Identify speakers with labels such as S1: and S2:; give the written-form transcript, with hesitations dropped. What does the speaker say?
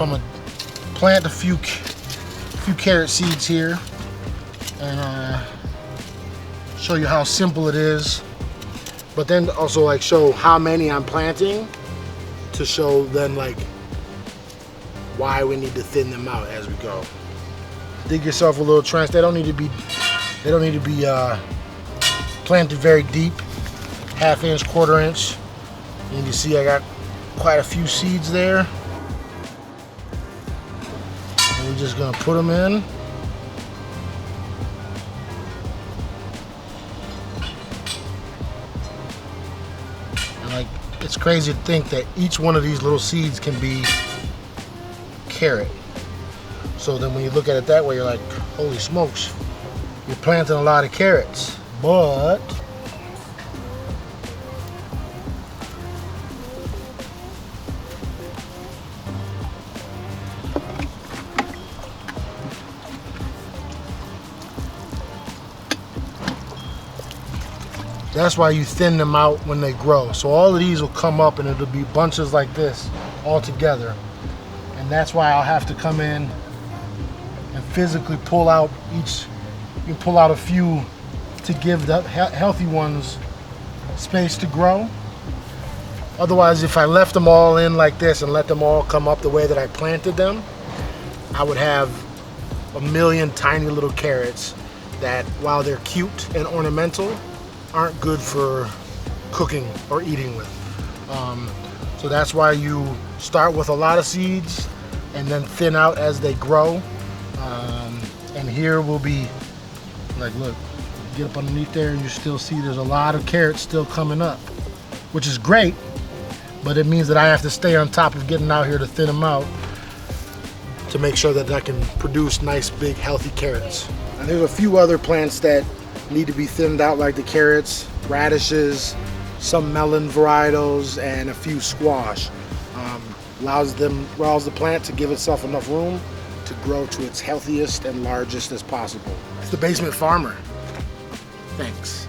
S1: So I'm gonna plant a few carrot seeds here and show you how simple it is, but then also like show how many I'm planting to show then like why we need to thin them out as we go. Dig yourself a little trench. They don't need to be planted very deep, 1/2 inch, 1/4 inch. And you see I got quite a few seeds there. And we're just gonna put them in. And like, it's crazy to think that each one of these little seeds can be carrot. So then when you look at it that way, you're like, holy smokes, you're planting a lot of carrots. But that's why you thin them out when they grow. So all of these will come up and it'll be bunches like this all together. And that's why I'll have to come in and physically pull out each, you pull out a few to give the healthy ones space to grow. Otherwise, if I left them all in like this and let them all come up the way that I planted them, I would have a million tiny little carrots that, while they're cute and ornamental, aren't good for cooking or eating with. So that's why you start with a lot of seeds and then thin out as they grow. And here will be, like, look, get up underneath there and you still see there's a lot of carrots still coming up, which is great, but it means that I have to stay on top of getting out here to thin them out to make sure that I can produce nice, big, healthy carrots. And there's a few other plants that need to be thinned out, like the carrots, radishes, some melon varietals, and a few squash. Allows the plant to give itself enough room to grow to its healthiest and largest as possible. It's the Basement Farmer. Thanks.